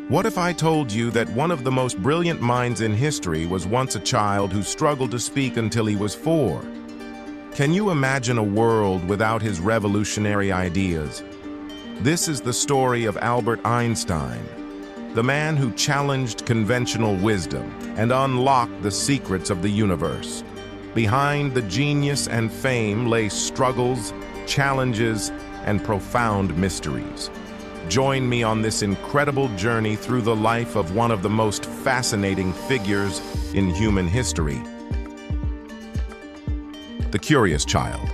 What if I told you that one of the most brilliant minds in history was once a child who struggled to speak until he was 4? Can you imagine a world without his revolutionary ideas? This is the story of Albert Einstein, the man who challenged conventional wisdom and unlocked the secrets of the universe. Behind the genius and fame lay struggles, challenges, and profound mysteries. Join me on this incredible journey through the life of one of the most fascinating figures in human history. The Curious Child.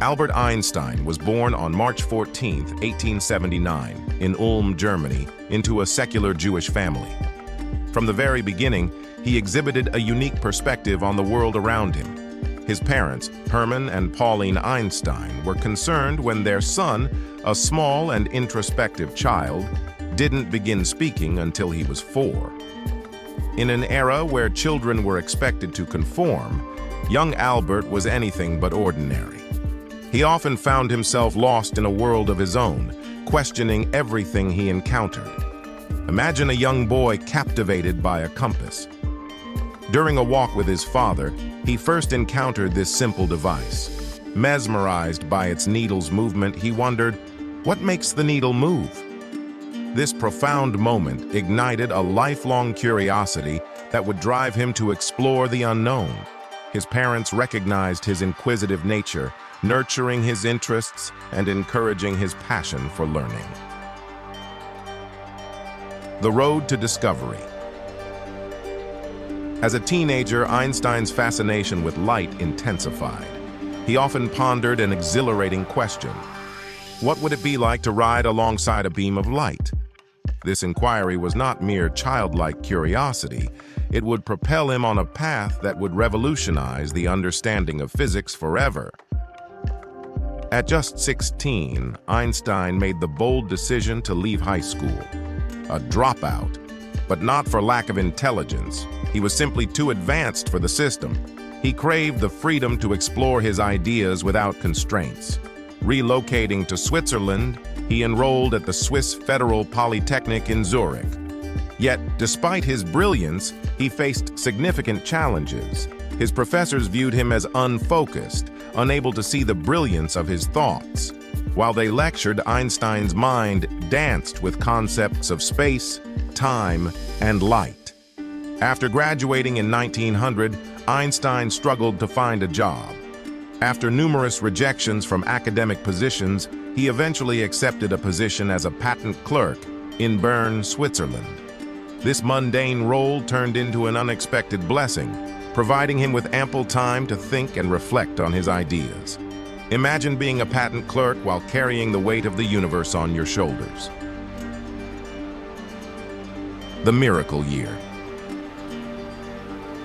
Albert Einstein was born on March 14, 1879, in Ulm, Germany, into a secular Jewish family. From the very beginning, he exhibited a unique perspective on the world around him. His parents, Hermann and Pauline Einstein, were concerned when their son, a small and introspective child, didn't begin speaking until he was 4. In an era where children were expected to conform, young Albert was anything but ordinary. He often found himself lost in a world of his own, questioning everything he encountered. Imagine a young boy captivated by a compass. During a walk with his father, he first encountered this simple device. Mesmerized by its needle's movement, he wondered, what makes the needle move? This profound moment ignited a lifelong curiosity that would drive him to explore the unknown. His parents recognized his inquisitive nature, nurturing his interests and encouraging his passion for learning. The road to discovery. As a teenager, Einstein's fascination with light intensified. He often pondered an exhilarating question. What would it be like to ride alongside a beam of light? This inquiry was not mere childlike curiosity. It would propel him on a path that would revolutionize the understanding of physics forever. At just 16, Einstein made the bold decision to leave high school. A dropout, but not for lack of intelligence. He was simply too advanced for the system. He craved the freedom to explore his ideas without constraints. Relocating to Switzerland, he enrolled at the Swiss Federal Polytechnic in Zurich. Yet, despite his brilliance, he faced significant challenges. His professors viewed him as unfocused, unable to see the brilliance of his thoughts. While they lectured, Einstein's mind danced with concepts of space, time, and light. After graduating in 1900, Einstein struggled to find a job. After numerous rejections from academic positions, he eventually accepted a position as a patent clerk in Bern, Switzerland. This mundane role turned into an unexpected blessing, providing him with ample time to think and reflect on his ideas. Imagine being a patent clerk while carrying the weight of the universe on your shoulders. The miracle year.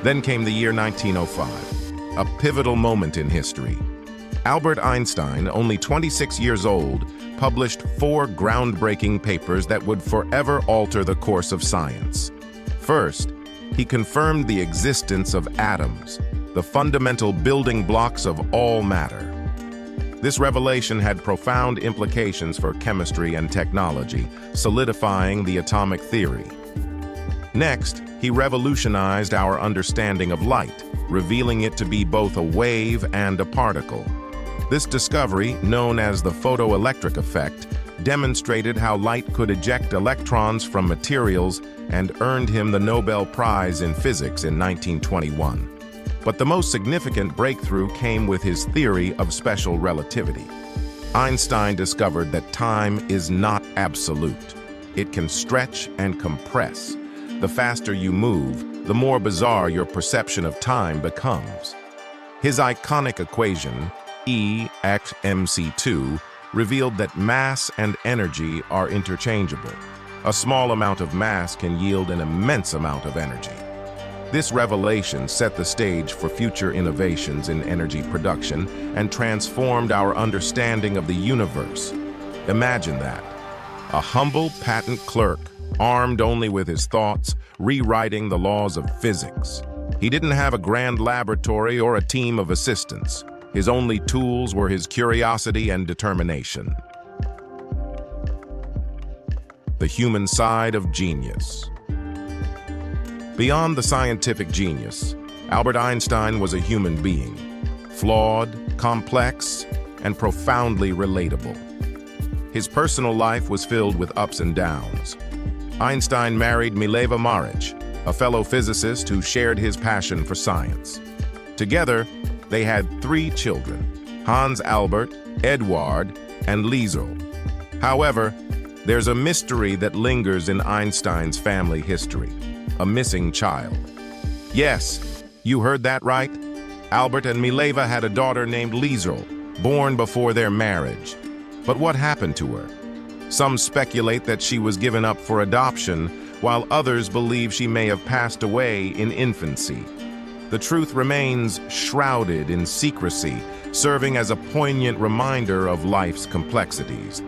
Then came the year 1905, a pivotal moment in history. Albert Einstein, only 26 years old, published 4 groundbreaking papers that would forever alter the course of science. First, he confirmed the existence of atoms, the fundamental building blocks of all matter. This revelation had profound implications for chemistry and technology, solidifying the atomic theory. Next, he revolutionized our understanding of light, revealing it to be both a wave and a particle. This discovery, known as the photoelectric effect, demonstrated how light could eject electrons from materials and earned him the Nobel Prize in Physics in 1921. But the most significant breakthrough came with his theory of special relativity. Einstein discovered that time is not absolute. It can stretch and compress. The faster you move, the more bizarre your perception of time becomes. His iconic equation, E = mc2, revealed that mass and energy are interchangeable. A small amount of mass can yield an immense amount of energy. This revelation set the stage for future innovations in energy production and transformed our understanding of the universe. Imagine that. A humble patent clerk, armed only with his thoughts, rewriting the laws of physics. He didn't have a grand laboratory or a team of assistants. His only tools were his curiosity and determination. the human side of genius. Beyond the scientific genius, Albert Einstein was a human being, flawed, complex, and profoundly relatable. His personal life was filled with ups and downs. Einstein married Mileva Maric, a fellow physicist who shared his passion for science. Together, they had 3 children, Hans Albert, Eduard, and Liesel. However, there's a mystery that lingers in Einstein's family history, a missing child. Yes, you heard that right. Albert and Mileva had a daughter named Liesel, born before their marriage. But what happened to her? Some speculate that she was given up for adoption, while others believe she may have passed away in infancy. The truth remains shrouded in secrecy, serving as a poignant reminder of life's complexities.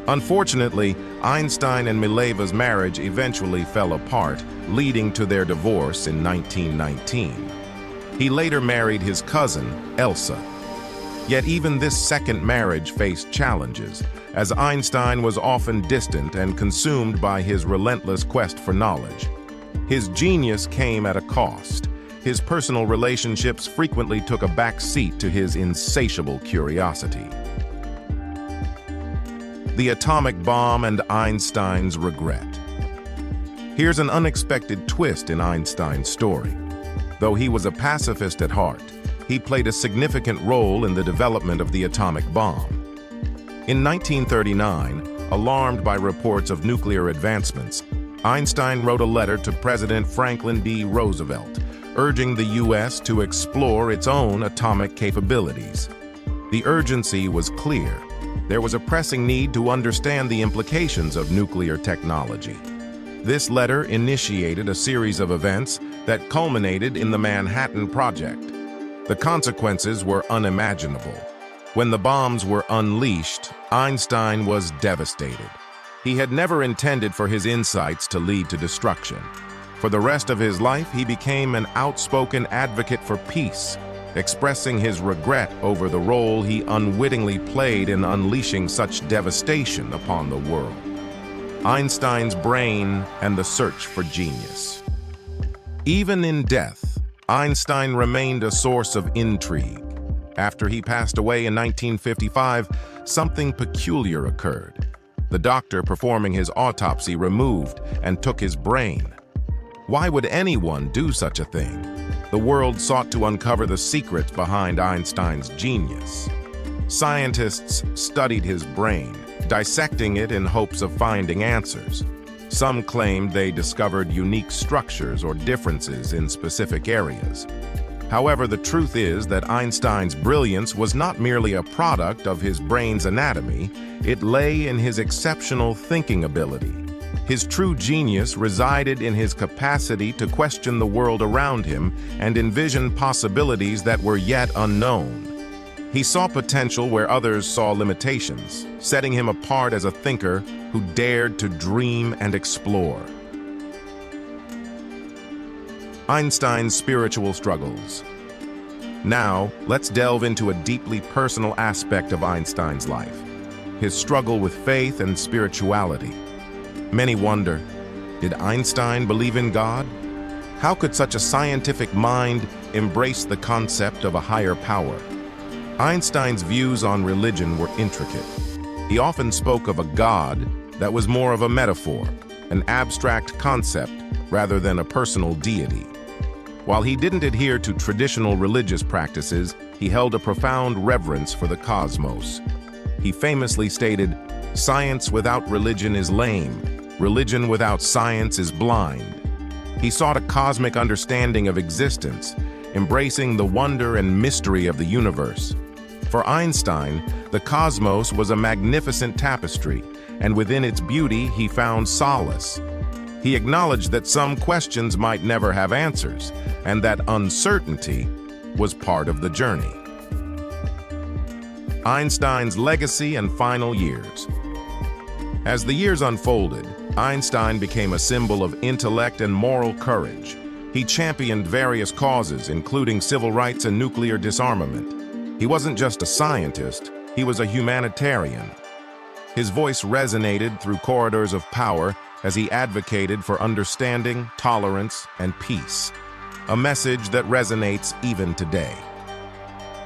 Unfortunately, Einstein and Mileva's marriage eventually fell apart, leading to their divorce in 1919. He later married his cousin, Elsa. Yet even this second marriage faced challenges, as Einstein was often distant and consumed by his relentless quest for knowledge. His genius came at a cost. His personal relationships frequently took a back seat to his insatiable curiosity. The atomic bomb and Einstein's regret. Here's an unexpected twist in Einstein's story. Though he was a pacifist at heart, he played a significant role in the development of the atomic bomb. In 1939, alarmed by reports of nuclear advancements, Einstein wrote a letter to President Franklin D. Roosevelt, urging the U.S. to explore its own atomic capabilities. The urgency was clear. There was a pressing need to understand the implications of nuclear technology. This letter initiated a series of events that culminated in the Manhattan Project. The consequences were unimaginable. When the bombs were unleashed, Einstein was devastated. He had never intended for his insights to lead to destruction. For the rest of his life, he became an outspoken advocate for peace, expressing his regret over the role he unwittingly played in unleashing such devastation upon the world. Einstein's brain and the search for genius. Even in death, Einstein remained a source of intrigue. After he passed away in 1955, something peculiar occurred. The doctor performing his autopsy removed and took his brain. Why would anyone do such a thing? The world sought to uncover the secrets behind Einstein's genius. Scientists studied his brain, dissecting it in hopes of finding answers. Some claimed they discovered unique structures or differences in specific areas. However, the truth is that Einstein's brilliance was not merely a product of his brain's anatomy, it lay in his exceptional thinking ability. His true genius resided in his capacity to question the world around him and envision possibilities that were yet unknown. He saw potential where others saw limitations, setting him apart as a thinker who dared to dream and explore. Einstein's spiritual struggles. Now, let's delve into a deeply personal aspect of Einstein's life, his struggle with faith and spirituality. Many wonder, did Einstein believe in God? How could such a scientific mind embrace the concept of a higher power? Einstein's views on religion were intricate. He often spoke of a God that was more of a metaphor, an abstract concept rather than a personal deity. While he didn't adhere to traditional religious practices, he held a profound reverence for the cosmos. He famously stated, "Science without religion is lame. Religion without science is blind." He sought a cosmic understanding of existence, embracing the wonder and mystery of the universe. For Einstein, the cosmos was a magnificent tapestry, and within its beauty he found solace. He acknowledged that some questions might never have answers, and that uncertainty was part of the journey. Einstein's legacy and final years. As the years unfolded, Einstein became a symbol of intellect and moral courage. He championed various causes, including civil rights and nuclear disarmament. He wasn't just a scientist, he was a humanitarian. His voice resonated through corridors of power as he advocated for understanding, tolerance, and peace, a message that resonates even today.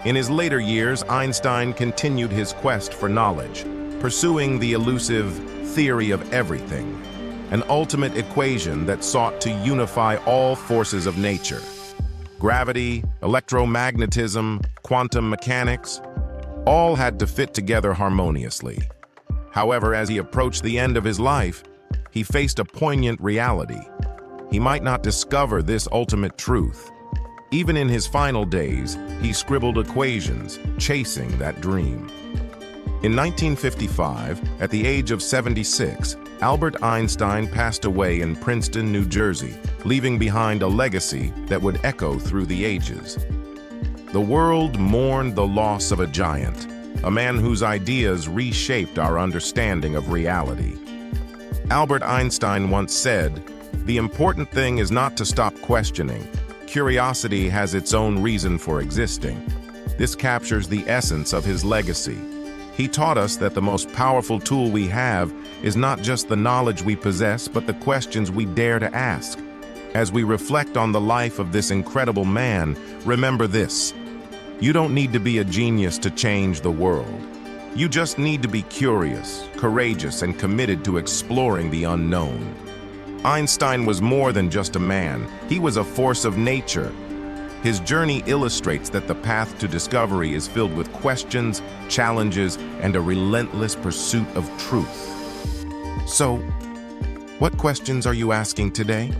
In his later years, Einstein continued his quest for knowledge, pursuing the elusive theory of everything, an ultimate equation that sought to unify all forces of nature. Gravity, electromagnetism, quantum mechanics, all had to fit together harmoniously. However, as he approached the end of his life, he faced a poignant reality. He might not discover this ultimate truth. Even in his final days, he scribbled equations, chasing that dream. In 1955, at the age of 76, Albert Einstein passed away in Princeton, New Jersey, leaving behind a legacy that would echo through the ages. The world mourned the loss of a giant, a man whose ideas reshaped our understanding of reality. Albert Einstein once said, "The important thing is not to stop questioning. Curiosity has its own reason for existing." This captures the essence of his legacy. He taught us that the most powerful tool we have is not just the knowledge we possess, but the questions we dare to ask. As we reflect on the life of this incredible man, remember this: you don't need to be a genius to change the world. You just need to be curious, courageous, and committed to exploring the unknown. Einstein was more than just a man. He was a force of nature. His journey illustrates that the path to discovery is filled with questions, challenges, and a relentless pursuit of truth. So, what questions are you asking today?